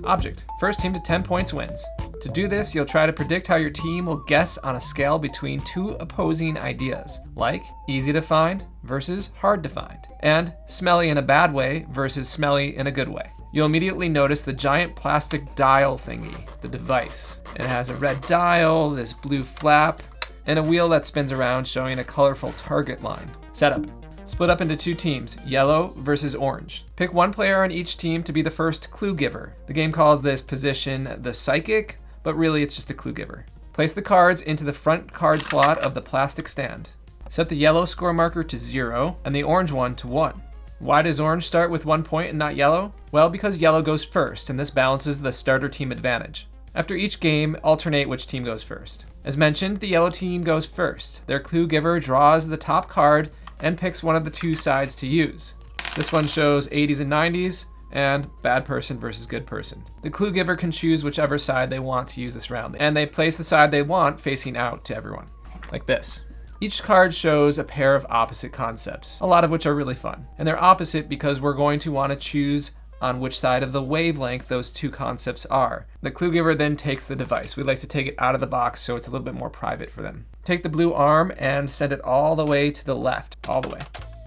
Object. First team to 10 points wins. To do this, you'll try to predict how your team will guess on a scale between two opposing ideas, like easy to find versus hard to find, and smelly in a bad way versus smelly in a good way. You'll immediately notice the giant plastic dial thingy, the device. It has a red dial, this blue flap, and a wheel that spins around showing a colorful target line. Setup. Split up into two teams, yellow versus orange. Pick one player on each team to be the first clue giver. The game calls this position the psychic, but really it's just a clue giver. Place the cards into the front card slot of the plastic stand. Set the yellow score marker to 0 and the orange one to 1. Why does orange start with 1 point and not yellow? Well, because yellow goes first, and this balances the starter team advantage. After each game, alternate which team goes first. As mentioned, the yellow team goes first. Their clue giver draws the top card and picks one of the two sides to use. This one shows 80s and 90s, and bad person versus good person. The clue giver can choose whichever side they want to use this round, and they place the side they want facing out to everyone, like this. Each card shows a pair of opposite concepts, a lot of which are really fun. And they're opposite because we're going to want to choose on which side of the wavelength those two concepts are. The clue giver then takes the device. We like to take it out of the box so it's a little bit more private for them. Take the blue arm and send it all the way to the left, all the way.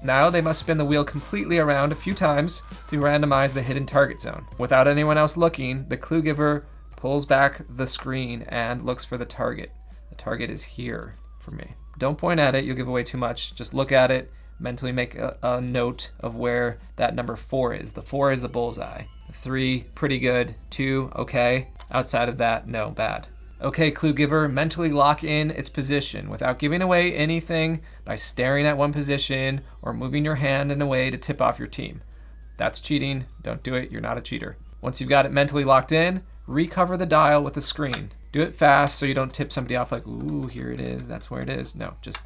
Now they must spin the wheel completely around a few times to randomize the hidden target zone. Without anyone else looking, the clue giver pulls back the screen and looks for the target. The target is here for me. Don't point at it, you'll give away too much. Just look at it, mentally make a note of where that number 4 is. The 4 is the bullseye. 3, pretty good. 2, okay. Outside of that, no, bad. Okay, clue giver, mentally lock in its position without giving away anything by staring at one position or moving your hand in a way to tip off your team. That's cheating. Don't do it. You're not a cheater. Once you've got it mentally locked in, recover the dial with the screen. Do it fast so you don't tip somebody off like, ooh, here it is. That's where it is. No, just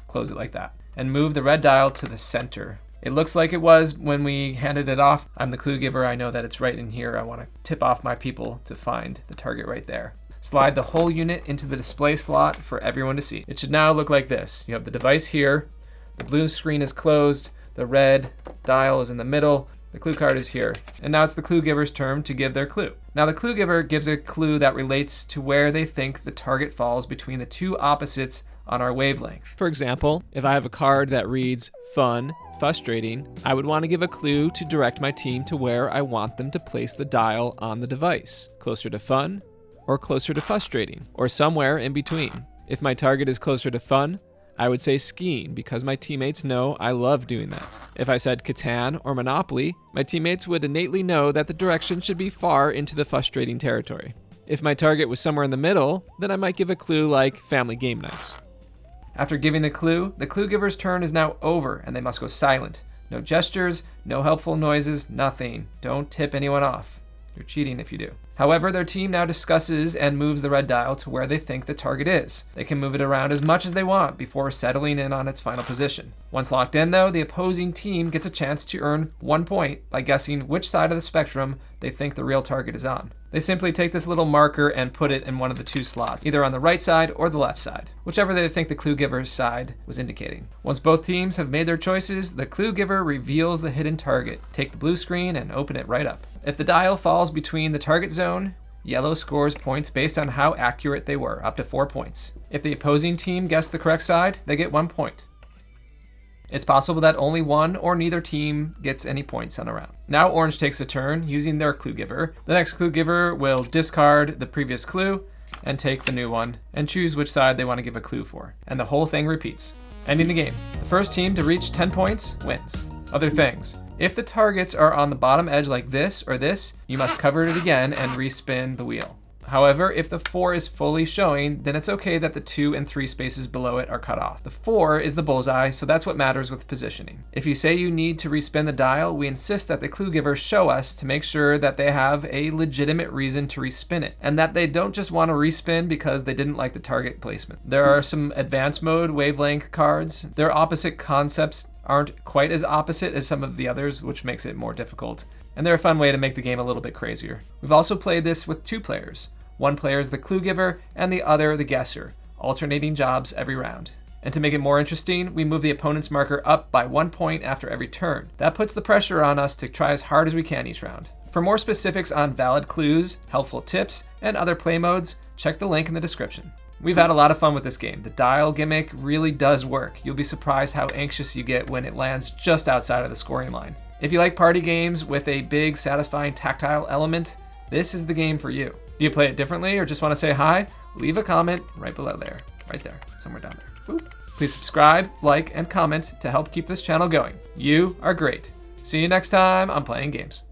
close it like that. And move the red dial to the center. It looks like it was when we handed it off. I'm the clue giver. I know that it's right in here. I want to tip off my people to find the target right there. Slide the whole unit into the display slot for everyone to see. It should now look like this. You have the device here. The blue screen is closed. The red dial is in the middle. The clue card is here. And now it's the clue giver's turn to give their clue. Now the clue giver gives a clue that relates to where they think the target falls between the two opposites on our wavelength. For example, if I have a card that reads fun, frustrating, I would want to give a clue to direct my team to where I want them to place the dial on the device. Closer to fun or closer to frustrating, or somewhere in between. If my target is closer to fun, I would say skiing because my teammates know I love doing that. If I said Catan or Monopoly, my teammates would innately know that the direction should be far into the frustrating territory. If my target was somewhere in the middle, then I might give a clue like family game nights. After giving the clue giver's turn is now over and they must go silent. No gestures, no helpful noises, nothing. Don't tip anyone off. You're cheating if you do. However, their team now discusses and moves the red dial to where they think the target is. They can move it around as much as they want before settling in on its final position. Once locked in though, the opposing team gets a chance to earn 1 point by guessing which side of the spectrum they think the real target is on. They simply take this little marker and put it in one of the two slots, either on the right side or the left side, whichever they think the clue giver's side was indicating. Once both teams have made their choices, the clue giver reveals the hidden target. Take the blue screen and open it right up. If the dial falls between the target zone, yellow scores points based on how accurate they were, up to 4 points. If the opposing team guessed the correct side, they get 1 point. It's possible that only one or neither team gets any points on a round. Now orange takes a turn using their clue giver. The next clue giver will discard the previous clue and take the new one and choose which side they want to give a clue for. And the whole thing repeats, ending the game. The first team to reach 10 points wins. Other things. If the targets are on the bottom edge like this or this, you must cover it again and respin the wheel. However, if the 4 is fully showing, then it's okay that the 2 and 3 spaces below it are cut off. The 4 is the bullseye, so that's what matters with positioning. If you say you need to respin the dial, we insist that the clue giver show us to make sure that they have a legitimate reason to respin it, and that they don't just want to respin because they didn't like the target placement. There are some advanced mode wavelength cards. Their opposite concepts aren't quite as opposite as some of the others, which makes it more difficult. And they're a fun way to make the game a little bit crazier. We've also played this with 2 players. One player is the clue giver and the other the guesser, alternating jobs every round. And to make it more interesting, we move the opponent's marker up by 1 point after every turn. That puts the pressure on us to try as hard as we can each round. For more specifics on valid clues, helpful tips, and other play modes, check the link in the description. We've had a lot of fun with this game. The dial gimmick really does work. You'll be surprised how anxious you get when it lands just outside of the scoring line. If you like party games with a big, satisfying tactile element, this is the game for you. Do you play it differently or just want to say hi? Leave a comment right below there. Right there, somewhere down there. Ooh. Please subscribe, like, and comment to help keep this channel going. You are great. See you next time on Playing Games.